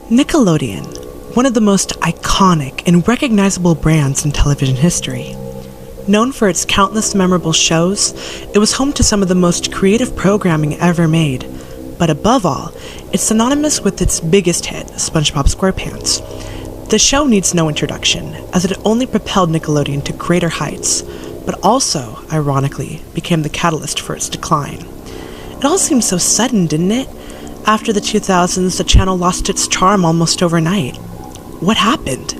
Nickelodeon, one of the most iconic and recognizable brands in television history. Known for its countless memorable shows, it was home to some of the most creative programming ever made. But above all, it's synonymous with its biggest hit, SpongeBob SquarePants. The show needs no introduction, as it only propelled Nickelodeon to greater heights, but also, ironically, became the catalyst for its decline. It all seemed so sudden, didn't it? After the 2000s, the channel lost its charm almost overnight. What happened?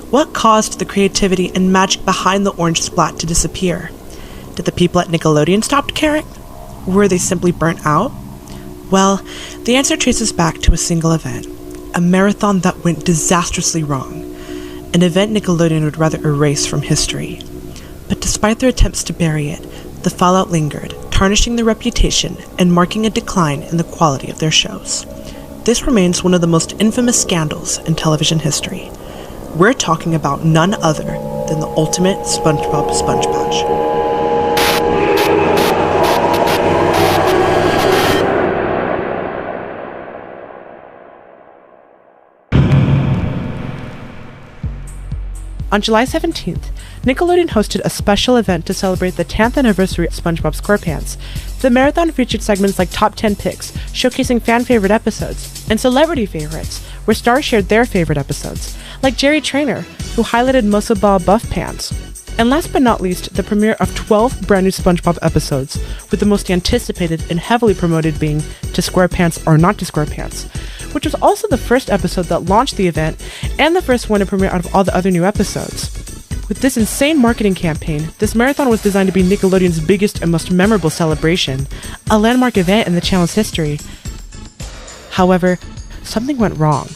What caused the creativity and magic behind the orange splat to disappear? Did the people at Nickelodeon stop caring? Were they simply burnt out? Well, the answer traces back to a single event, a marathon that went disastrously wrong, an event Nickelodeon would rather erase from history. But despite their attempts to bury it, the fallout lingered, tarnishing their reputation and marking a decline in the quality of their shows. This remains one of the most infamous scandals in television history. We're talking about none other than the ultimate SpongeBob Sponge Bash. On July 17th, Nickelodeon hosted a special event to celebrate the 10th anniversary of SpongeBob SquarePants. The marathon featured segments like Top 10 Picks, showcasing fan-favorite episodes, and Celebrity Favorites, where stars shared their favorite episodes, like Jerry Trainer, who highlighted Muscle Ball Buff Pants. And last but not least, the premiere of 12 brand new SpongeBob episodes, with the most anticipated and heavily promoted being To SquarePants or Not to SquarePants, which was also the first episode that launched the event and the first one to premiere out of all the other new episodes. With this insane marketing campaign, this marathon was designed to be Nickelodeon's biggest and most memorable celebration, a landmark event in the channel's history. However, something went wrong.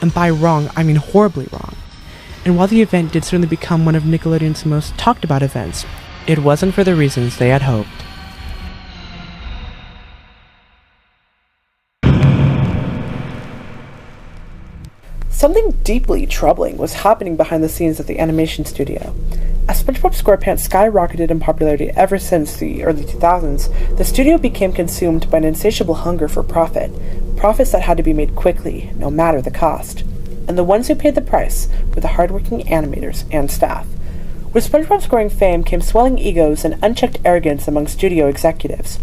And by wrong, I mean horribly wrong. And while the event did certainly become one of Nickelodeon's most talked about events, it wasn't for the reasons they had hoped. Something deeply troubling was happening behind the scenes at the animation studio. As SpongeBob SquarePants skyrocketed in popularity ever since the early 2000s, the studio became consumed by an insatiable hunger for profit, profits that had to be made quickly, no matter the cost. And the ones who paid the price were the hardworking animators and staff. With SpongeBob's growing fame came swelling egos and unchecked arrogance among studio executives.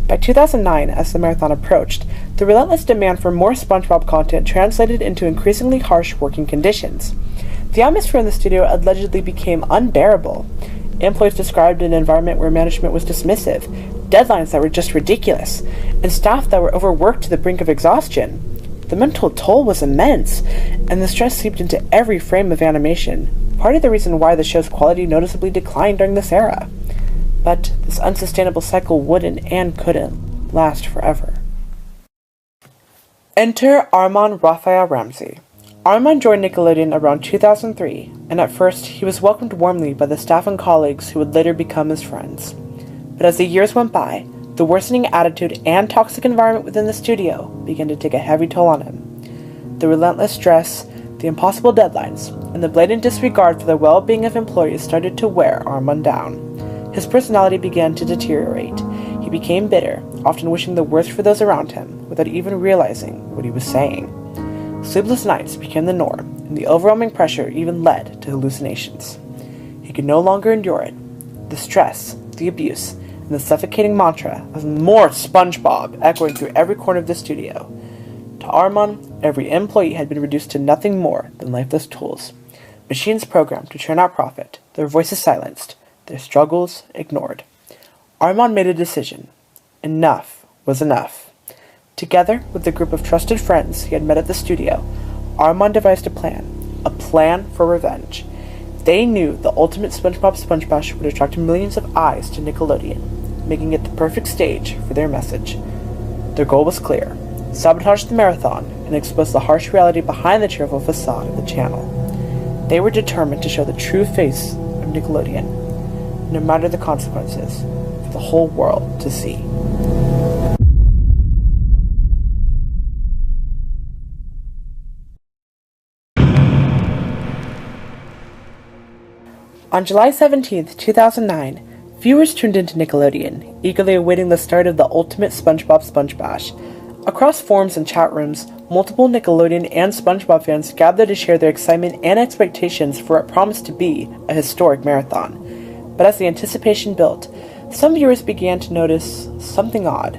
By 2009, as the marathon approached, the relentless demand for more SpongeBob content translated into increasingly harsh working conditions. The atmosphere in the studio allegedly became unbearable. Employees described an environment where management was dismissive, deadlines that were just ridiculous, and staff that were overworked to the brink of exhaustion. The mental toll was immense, and the stress seeped into every frame of animation, part of the reason why the show's quality noticeably declined during this era. But this unsustainable cycle wouldn't and couldn't last forever. Enter Armand Raphael Ramsey. Armand joined Nickelodeon around 2003, and at first he was welcomed warmly by the staff and colleagues who would later become his friends. But as the years went by, the worsening attitude and toxic environment within the studio began to take a heavy toll on him. The relentless stress, the impossible deadlines, and the blatant disregard for the well-being of employees started to wear Armand down. His personality began to deteriorate. He became bitter, often wishing the worst for those around him, without even realizing what he was saying. Sleepless nights became the norm, and the overwhelming pressure even led to hallucinations. He could no longer endure it. The stress, the abuse, and the suffocating mantra of "more SpongeBob" echoing through every corner of the studio. To Armand, every employee had been reduced to nothing more than lifeless tools. Machines programmed to churn out profit, their voices silenced, their struggles ignored. Armand made a decision. Enough was enough. Together with a group of trusted friends he had met at the studio, Armand devised a plan for revenge. They knew the ultimate SpongeBob Sponge Bash would attract millions of eyes to Nickelodeon, making it the perfect stage for their message. Their goal was clear: sabotage the marathon and expose the harsh reality behind the cheerful facade of the channel. They were determined to show the true face of Nickelodeon, no matter the consequences, for the whole world to see. On July 17th, 2009, viewers tuned into Nickelodeon, eagerly awaiting the start of the ultimate SpongeBob Sponge Bash. Across forums and chat rooms, multiple Nickelodeon and SpongeBob fans gathered to share their excitement and expectations for what promised to be a historic marathon. But as the anticipation built, some viewers began to notice something odd.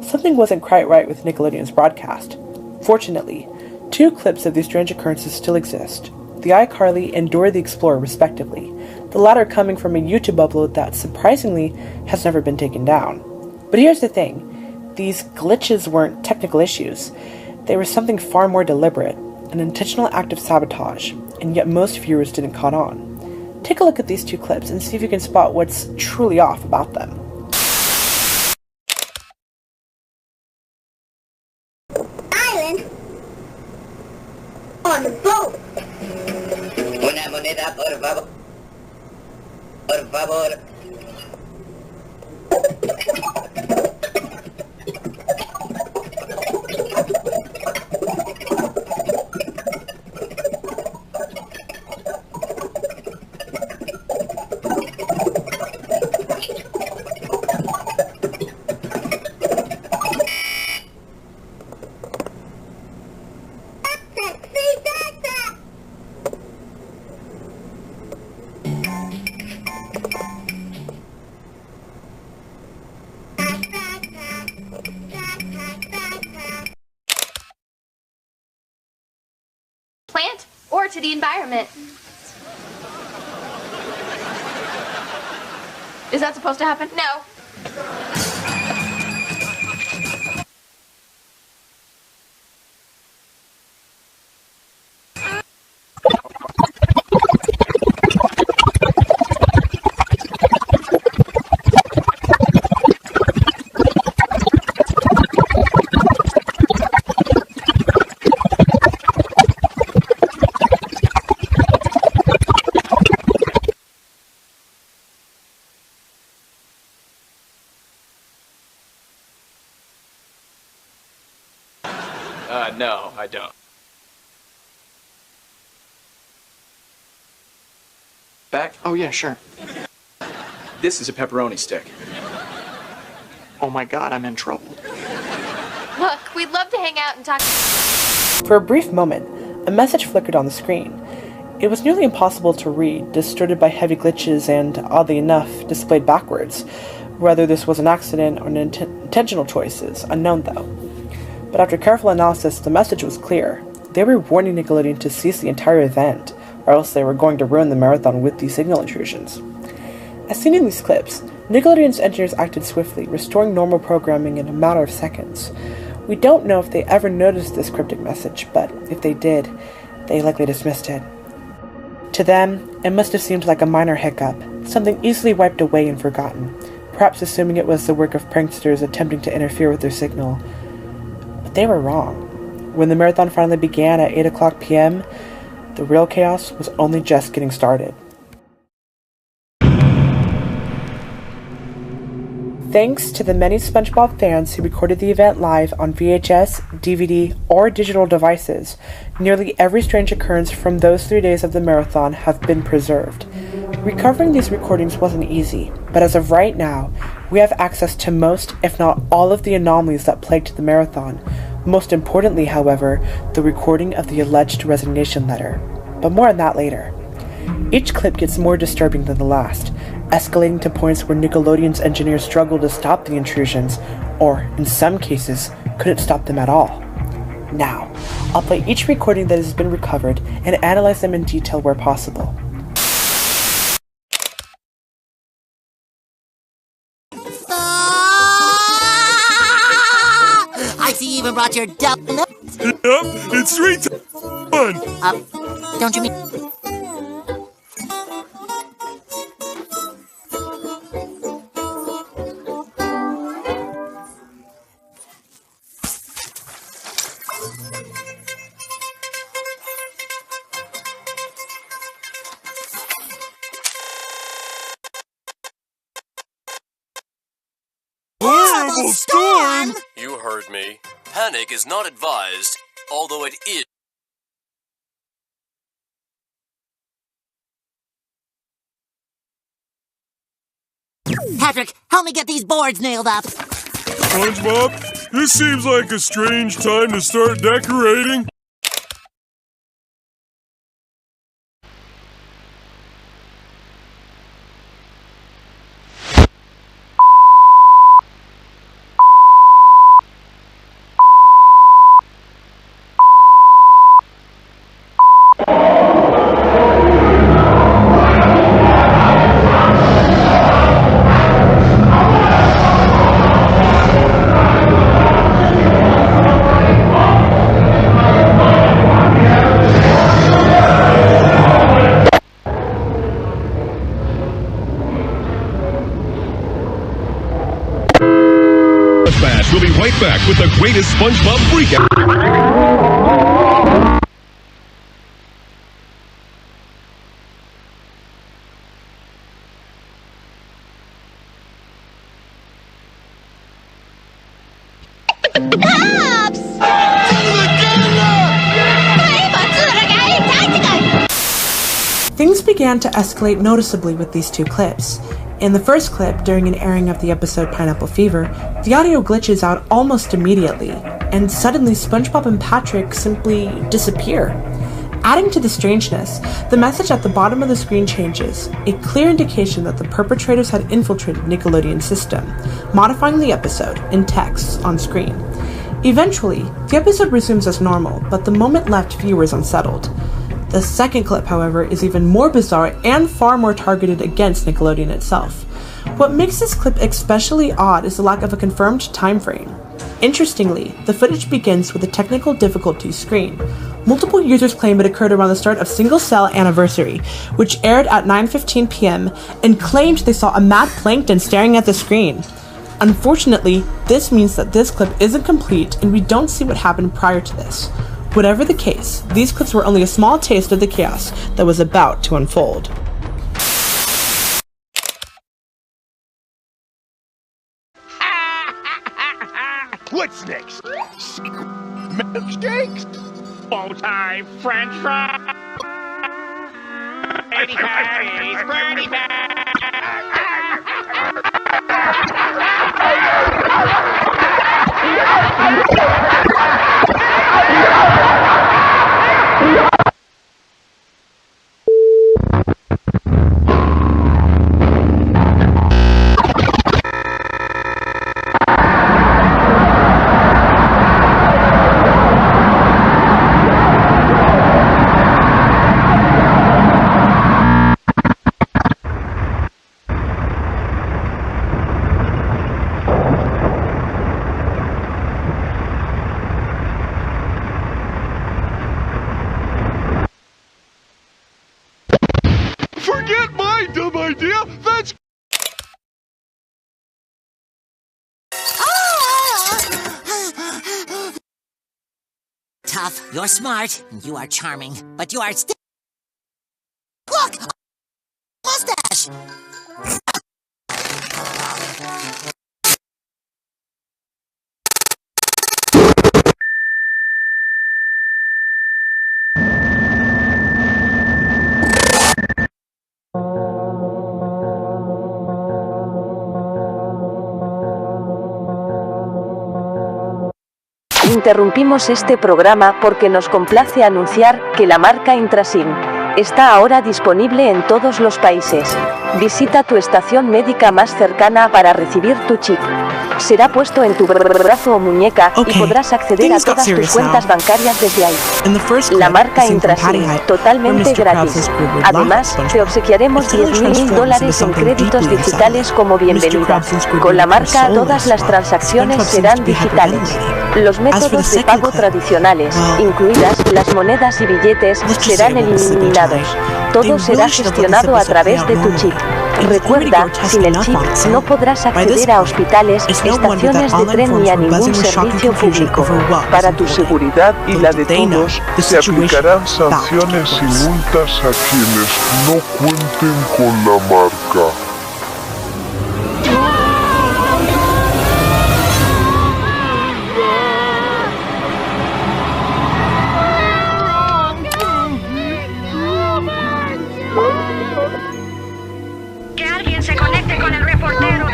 Something wasn't quite right with Nickelodeon's broadcast. Fortunately, 2 clips of these strange occurrences still exist, the iCarly and Dora the Explorer respectively, the latter coming from a YouTube upload that, surprisingly, has never been taken down. But here's the thing, these glitches weren't technical issues, they were something far more deliberate, an intentional act of sabotage, and yet most viewers didn't caught on. Take a look at these 2 clips and see if you can spot what's truly off about them. Island on the boat. Una moneda, por favor. Por favor. Plant or to the environment. Is that supposed to happen? No. No, I don't. Back? Oh, yeah, sure. This is a pepperoni stick. Oh my god, I'm in trouble. Look, we'd love to hang out and talk. For a brief moment, a message flickered on the screen. It was nearly impossible to read, distorted by heavy glitches and, oddly enough, displayed backwards. Whether this was an accident or an intentional choice is unknown though. But after careful analysis, the message was clear. They were warning Nickelodeon to cease the entire event, or else they were going to ruin the marathon with these signal intrusions. As seen in these clips, Nickelodeon's engineers acted swiftly, restoring normal programming in a matter of seconds. We don't know if they ever noticed this cryptic message, but if they did, they likely dismissed it. To them, it must have seemed like a minor hiccup, something easily wiped away and forgotten, perhaps assuming it was the work of pranksters attempting to interfere with their signal. But they were wrong. When the marathon finally began at 8:00 p.m., the real chaos was only just getting started. Thanks to the many SpongeBob fans who recorded the event live on VHS, DVD, or digital devices, nearly every strange occurrence from those 3 days of the marathon have been preserved. Recovering these recordings wasn't easy, but as of right now, we have access to most, if not all, of the anomalies that plagued the marathon. Most importantly, however, the recording of the alleged resignation letter. But more on that later. Each clip gets more disturbing than the last, escalating to points where Nickelodeon's engineers struggle to stop the intrusions, or, in some cases, couldn't stop them at all. Now, I'll play each recording that has been recovered and analyze them in detail where possible. I see you even brought your donuts. Yep, it's street fun. Don't you mean... Horrible storm! You heard me. Panic is not advised, although it is Patrick, help me get these boards nailed up. SpongeBob, this seems like a strange time to start decorating. We'll be right back with the greatest SpongeBob freakout. Things began to escalate noticeably with these two clips. In the first clip, during an airing of the episode Pineapple Fever, the audio glitches out almost immediately, and suddenly SpongeBob and Patrick simply disappear. Adding to the strangeness, the message at the bottom of the screen changes, a clear indication that the perpetrators had infiltrated Nickelodeon's system, modifying the episode in text on screen. Eventually, the episode resumes as normal, but the moment left viewers unsettled. The second clip, however, is even more bizarre and far more targeted against Nickelodeon itself. What makes this clip especially odd is the lack of a confirmed time frame. Interestingly, the footage begins with a technical difficulties screen. Multiple users claim it occurred around the start of Single Cell Anniversary, which aired at 9:15 p.m., and claimed they saw a mad plankton staring at the screen. Unfortunately, this means that this clip isn't complete and we don't see what happened prior to this. Whatever the case, these clips were only a small taste of the chaos that was about to unfold. What's next? Milkshakes? Bow-tie French fries. Eddie Patties, Birdie Forget my dumb idea. That's Tough, you're smart, and you are charming, but you are still... Look! Mustache! Interrumpimos este programa porque nos complace anunciar que la marca Intrasim está ahora disponible en todos los países. Visita tu estación médica más cercana para recibir tu chip. Será puesto en tu brazo o muñeca y podrás acceder a todas tus cuentas bancarias desde ahí. La marca Intrasim, totalmente gratis. Además, te obsequiaremos $10,000 en créditos digitales como bienvenida. Con la marca, todas las transacciones serán digitales. Los métodos de pago tradicionales, incluidas las monedas y billetes, serán eliminados. Todo será gestionado a través de tu chip. Recuerda, sin el chip no podrás acceder a hospitales, estaciones de tren ni a ningún servicio público. Para tu seguridad y la de todos, se aplicarán sanciones y multas a quienes no cuenten con la marca. Que alguien se conecte con el reportero.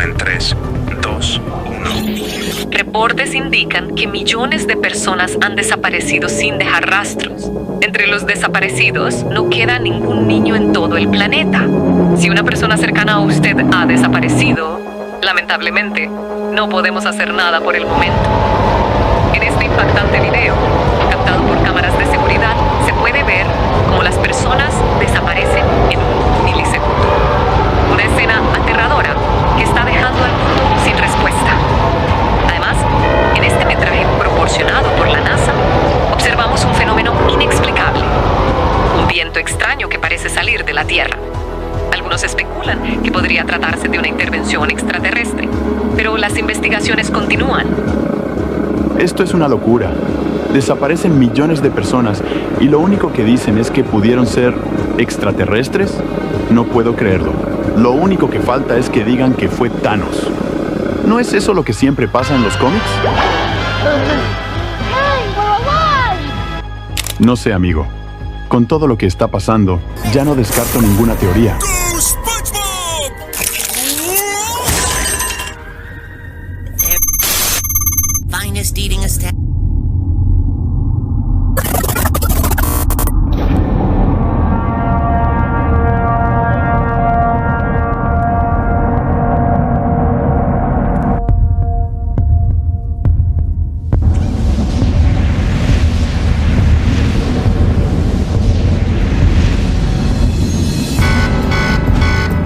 Empiezan en 3, 2, 1. Reportes indican que millones de personas han desaparecido sin dejar rastros. Entre los desaparecidos no queda ningún niño en todo el planeta. Si una persona cercana a usted ha desaparecido, lamentablemente, no podemos hacer nada por el momento. En este impactante video, captado por cámaras de seguridad, se puede ver cómo las personas desaparecen en un milisegundo. Una escena aterradora que está dejando al mundo sin respuesta. Además, en este metraje proporcionado por la NASA, observamos un fenómeno inexplicable. Un viento extraño que parece salir de la Tierra. Algunos especulan que podría tratarse de una intervención extraterrestre, pero las investigaciones continúan. Esto es una locura. Desaparecen millones de personas y lo único que dicen es que pudieron ser extraterrestres. No puedo creerlo. Lo único que falta es que digan que fue Thanos. ¿No es eso lo que siempre pasa en los cómics? No sé, amigo. Con todo lo que está pasando, ya no descarto ninguna teoría. Finest eating establishment.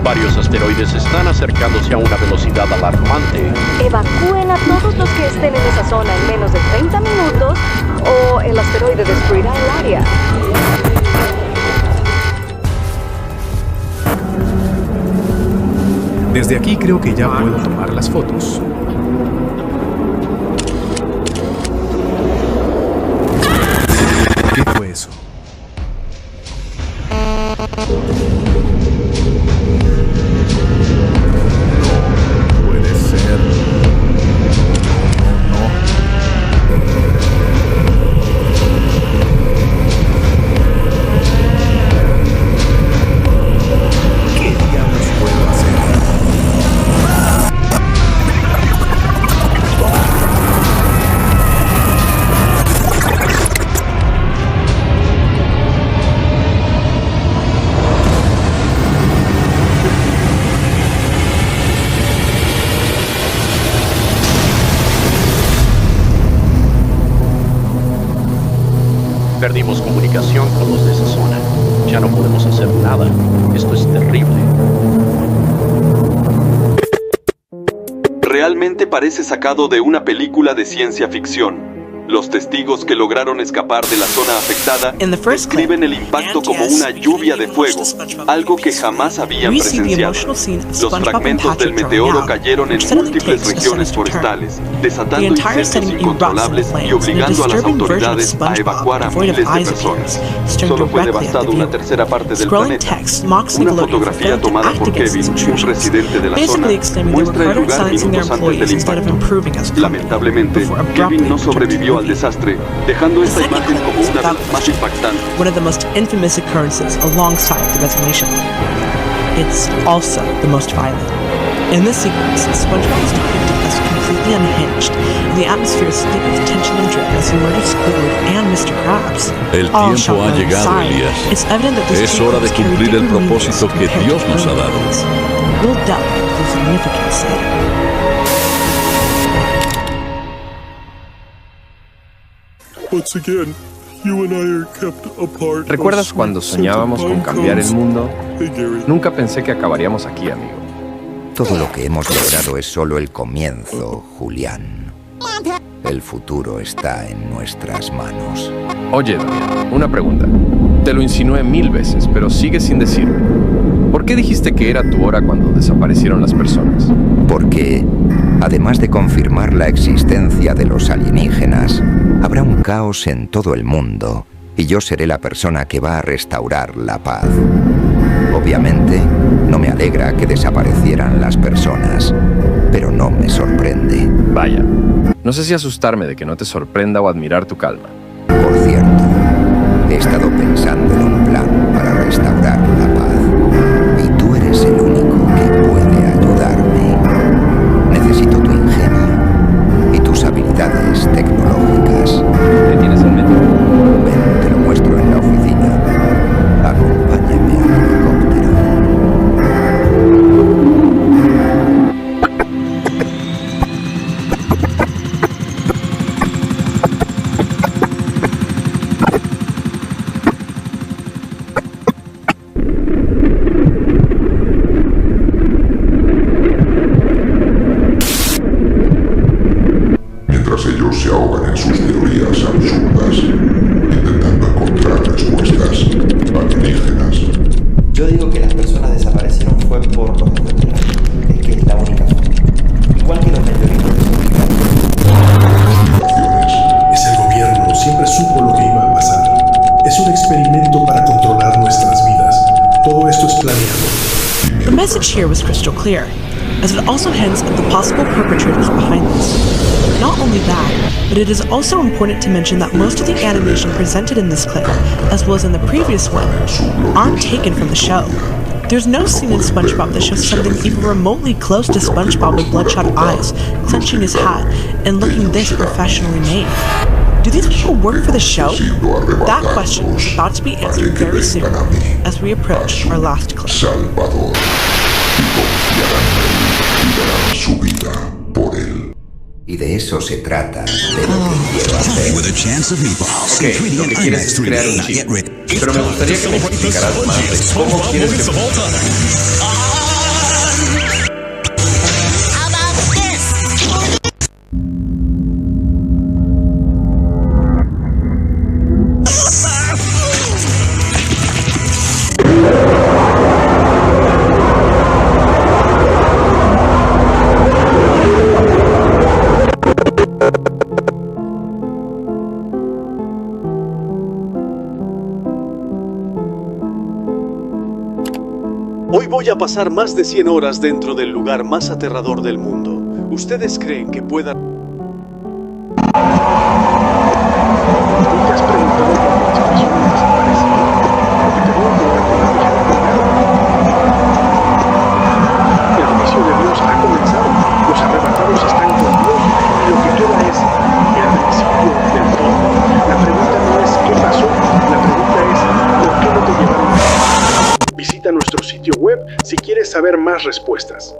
Varios asteroides están acercándose a una velocidad alarmante. Evacúen a todos los que estén en esa zona en menos de 30 minutos o el asteroide destruirá el área. Desde aquí creo que ya puedo tomar las fotos. ¿Qué fue eso? Perdimos comunicación con los de esa zona. Ya no podemos hacer nada. Esto es terrible. Realmente parece sacado de una película de ciencia ficción. Los testigos que lograron escapar de la zona afectada describen el impacto como una lluvia de fuego, algo que jamás habían presenciado. Los fragmentos del meteoro cayeron en múltiples regiones forestales, desatando incendios incontrolables y obligando a las autoridades a evacuar a miles de personas. Solo fue devastado una tercera parte del planeta. Una fotografía tomada por Kevin, un residente de la zona, muestra el lugar minutos antes del impacto. Lamentablemente, Kevin no sobrevivió al desastre, dejando esta imagen como una de las más impactantes. One of the most infamous occurrences alongside the resignation. It's also the most violent. In this sequence, SpongeBob is depicted as completely unhinged, and the atmosphere is thick with tension and dread as he murders Squidward and Mr. Krabs. El tiempo ha llegado, Elías. Es hora de cumplir el propósito que Dios nos ha dado. We'll delve into the significance later. Once again, you and I are kept apart. ¿Recuerdas cuando soñábamos con cambiar el mundo? Nunca pensé que acabaríamos aquí, amigo. Todo lo que hemos logrado es solo el comienzo, Julián. El futuro está en nuestras manos. Oye, Damián, una pregunta. Te lo insinué 1000 veces, pero sigues sin decirme. ¿Por qué dijiste que era tu hora cuando desaparecieron las personas? Porque, además de confirmar la existencia de los alienígenas, habrá un caos en todo el mundo y yo seré la persona que va a restaurar la paz. Obviamente, no me alegra que desaparecieran las personas, pero no me sorprende. Vaya, no sé si asustarme de que no te sorprenda o admirar tu calma. Por cierto, he estado pensando en un plan para restaurar la paz y tú eres el único que puede ayudarme. here was crystal clear, as it also hints at the possible perpetrators behind this. Not only that, but it is also important to mention that most of the animation presented in this clip, as well as in the previous one, aren't taken from the show. There's no scene in SpongeBob that shows something even remotely close to SpongeBob with bloodshot eyes, clenching his hat, and looking this professionally made. Do these people work for the show? That question is about to be answered very soon, as we approach our last clip. Salvador, y confiarán en él y darán su vida por él. Y de eso se trata, de lo que quiero hacer. Ok, lo que quieres es crear un chip. Pero me gustaría que me explicaras más de cómo quieres que funcione. Hoy voy a pasar más de 100 horas dentro del lugar más aterrador del mundo. ¿Ustedes creen que puedan...? ¿Te has preguntado por qué las personas desaparecen? Porque te voy a contar con la El juicio de Dios ha comenzado. Los arrebatados están con Dios y lo que queda es el principio del fin. La pregunta no es qué pasó, la pregunta es ¿por qué no te llevaron? Visita nuestro sitio web si quieres saber más respuestas.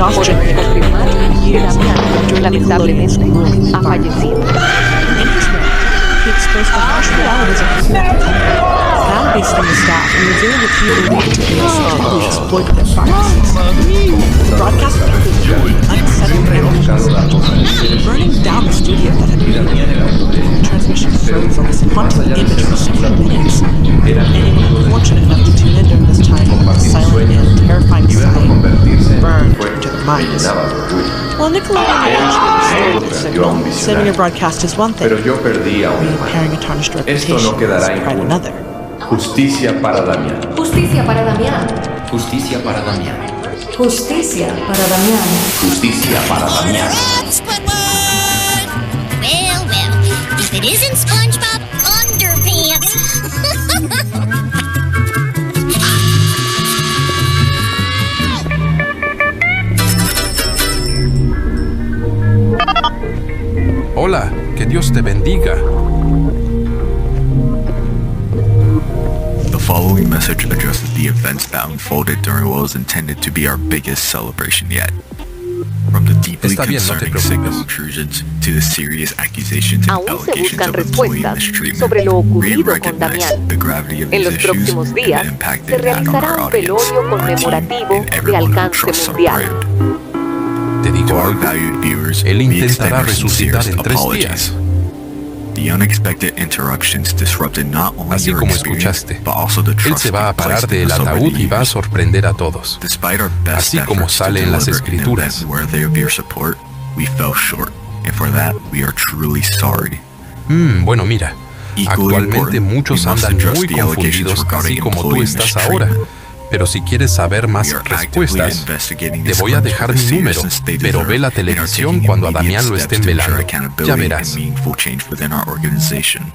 Podemos confirmar que Damián, lamentablemente, ha fallecido. He exposed the harsh realities of the now based on the staff and revealing that he believed to be strictly exploited their privacies. The broadcast included unsettling images, burning down the studio that had been the transmission froze on this haunting image for several minutes. Anyone fortunate enough to tune in during this time, the silent and terrifying sight burned into their minds. While Nickelodeon eventually restored the signal, saving a broadcast is one thing. Repairing a tarnished reputation is quite another. Justicia para Damián. Justicia para Damián. Justicia para Damián. Justicia para Damián. Justicia para Damián. Well, if it isn't SpongeBob Underpants. Hola, que Dios te bendiga. The following message addresses the events that unfolded during what was intended to be our biggest celebration yet. From the deeply concerning signal intrusions to the serious accusations and allegations of employee mistreatment, sobre lo we ocurrido con recognize Damián. the gravity of En these los issues próximos and días the impact se they've had on realizará our un audience, velorio our team, conmemorativo and de everyone who alcance trusts our mundial. brand. Te digo To our algo, valued viewers, él we extend intentará our resucitar sincerest en 3 apologies. días. The unexpected interruptions disrupted not only Así your como experience, escuchaste, but also the él trust se va a we've parar placed in del us over ataúd the y va a years. sorprender a todos. Despite our best Así como efforts to sale en las deliver an escrituras. event worthy of your support, we fell short, and for that we are truly sorry. Bueno, mira, Equally actualmente important, muchos we must andan address muy the allegations confundidos, así regarding como tú employee estás ahora. mistreatment. Pero si quieres saber más We are actively respuestas, investigating te this voy a crime dejar for the mi número, seriousness they pero deserve ve la and are televisión taking cuando a immediate Damián lo steps estén to ensure velando. Ya accountability verás. and meaningful change within our organization.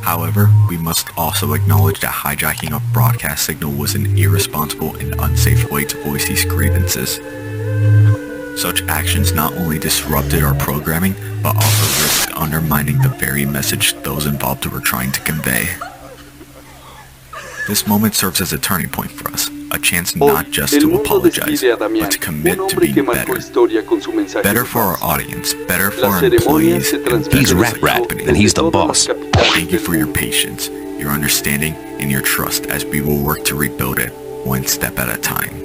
However, we must also acknowledge that hijacking a broadcast signal was an irresponsible and unsafe way to voice these grievances. Such actions not only disrupted our programming, but also risked undermining the very message those involved were trying to convey. This moment serves as a turning point for us, a chance not just to apologize, but to commit to being better. Better for our audience, better for our employees, and He's better Rat, and he's the boss. Thank you for your patience, your understanding, and your trust as we will work to rebuild it, one step at a time.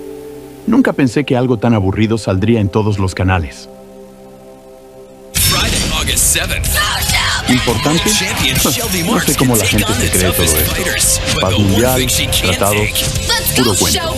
Nunca pensé que algo tan aburrido saldría en todos los canales. ¿Importante? No sé cómo la gente se cree todo esto. Paz mundial, tratados, puro cuento.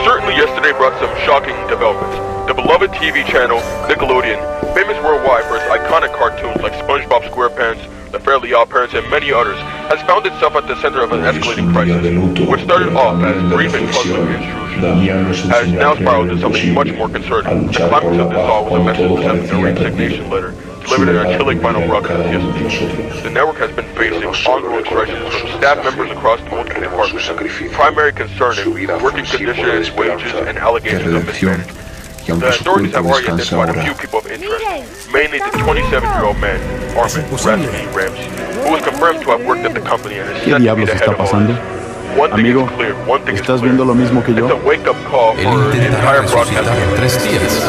Certainly yesterday brought some shocking developments. The beloved TV channel, Nickelodeon, famous worldwide for its iconic cartoons like SpongeBob SquarePants, The Fairly OddParents, and many others, has found itself at the center of an escalating crisis, which started off as brief and puzzling intrusions, has now spiraled into something much more concerning. The climax of this all was a message sent in a resignation letter, delivered in a chilling final broadcast yesterday. The network has been facing ongoing crises from staff members across multiple departments. Primary concern is working conditions, wages, and allegations of mismanagement. The authorities have already identified a few people of interest, mainly the 27-year-old man, Ramsey, who was confirmed to have worked at the company and is ¿Qué said to be diablos the head está of pasando? owners. One thing Amigo, is clear, one thing is ¿estás clear. viendo lo mismo que yo? It's a wake-up call Él for the intentará entire broadcast. resucitar en 3 días.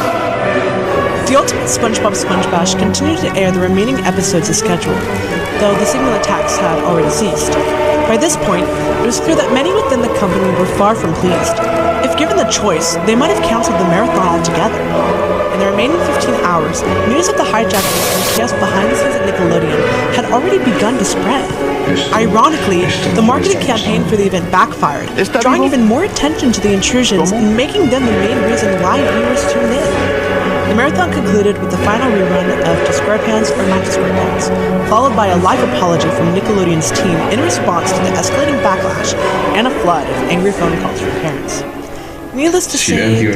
The Ultimate SpongeBob Sponge Bash continued to air the remaining episodes as scheduled, though the signal attacks had already ceased. By this point, it was clear that many within the company were far from pleased. If given the choice, they might have canceled the marathon altogether. In the remaining 15 hours, news of the hijacking and chaos behind the scenes at Nickelodeon had already begun to spread. Ironically, the marketing campaign for the event backfired, drawing even more attention to the intrusions and making them the main reason why viewers tuned in. The marathon concluded with the final rerun of To SquarePants or Not to SquarePants, followed by a live apology from Nickelodeon's team in response to the escalating backlash and a flood of angry phone calls from parents. Needless to say, the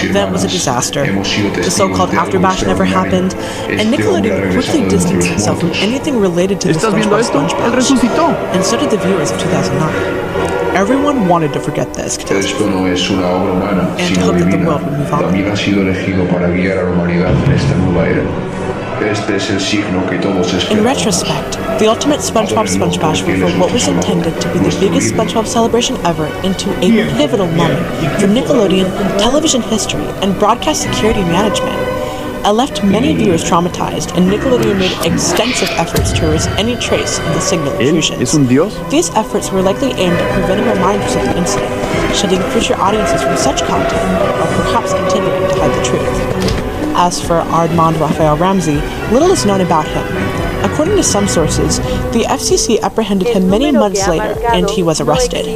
event was a disaster. The so-called afterbash never happened, and Nickelodeon quickly distanced itself from anything related to the SpongeBob Sponge Bash, and so did the viewers of 2009. Everyone wanted to forget this catastrophe, and hoped that the world would move on. También ha sido elegido para guiar a la humanidad en esta nueva era. Este es el signo que todos In esperamos. retrospect, the Ultimate SpongeBob Sponge Bash revealed what was intended to be the biggest SpongeBob celebration ever into a pivotal moment for Nickelodeon, television history, and broadcast security management. It left many viewers traumatized, and Nickelodeon made extensive efforts to erase any trace of the signal intrusions. ¿Es un dios? These efforts were likely aimed at preventing reminders of the incident, shielding future audiences from such content, or perhaps continuing to hide the truth. As for Armand Raphael Ramsey, little is known about him. According to some sources, the FCC apprehended him many months later and he was arrested.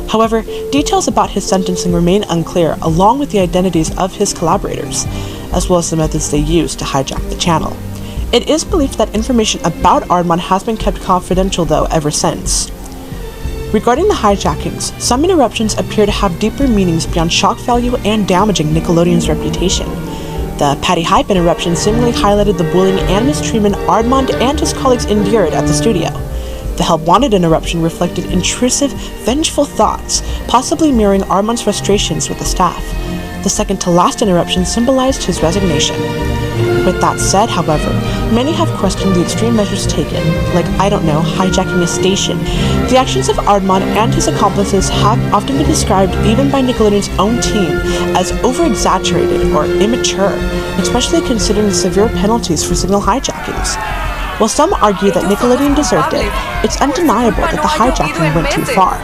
However, details about his sentencing remain unclear, along with the identities of his collaborators, as well as the methods they used to hijack the channel. It is believed that information about Armand has been kept confidential, though, ever since. Regarding the hijackings, some interruptions appear to have deeper meanings beyond shock value and damaging Nickelodeon's reputation. The Patty Hype interruption seemingly highlighted the bullying and mistreatment Armand and his colleagues endured at the studio. The Help Wanted interruption reflected intrusive, vengeful thoughts, possibly mirroring Armand's frustrations with the staff. The second-to-last interruption symbolized his resignation. With that said, however, many have questioned the extreme measures taken, like, hijacking a station. The actions of Armand and his accomplices have often been described, even by Nickelodeon's own team, as over-exaggerated or immature, especially considering the severe penalties for signal hijackings. While some argue that Nickelodeon deserved it, it's undeniable that the hijacking went too far.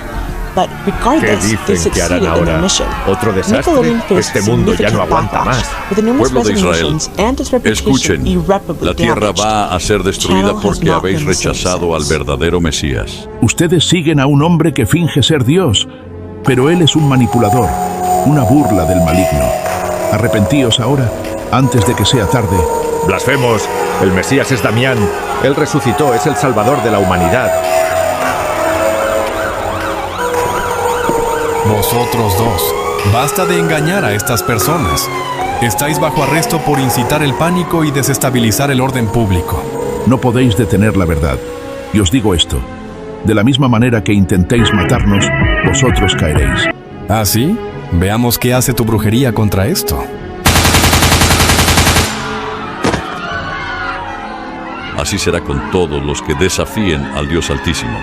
But regardless, they succeeded in their mission. Nickelodeon faced significant backlash, with the numerous Pueblo de Israel, resignations and its reputation escuchen, irreparably la tierra damaged. va a ser destruida porque habéis rechazado al verdadero Mesías. Ustedes siguen a un hombre que finge ser Dios, pero él es un manipulador, una burla del maligno. Arrepentíos ahora, antes de que sea tarde. Blasfemos, el Mesías es Damián. Él resucitó, es el Salvador de la humanidad. Vosotros dos, basta de engañar a estas personas. Estáis bajo arresto por incitar el pánico y desestabilizar el orden público. No podéis detener la verdad. Y os digo esto, de la misma manera que intentéis matarnos, vosotros caeréis. ¿Ah, sí? Veamos qué hace tu brujería contra esto. Así será con todos los que desafíen al Dios Altísimo.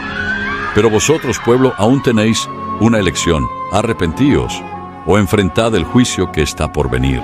Pero vosotros, pueblo, aún tenéis una elección: arrepentíos o enfrentad el juicio que está por venir.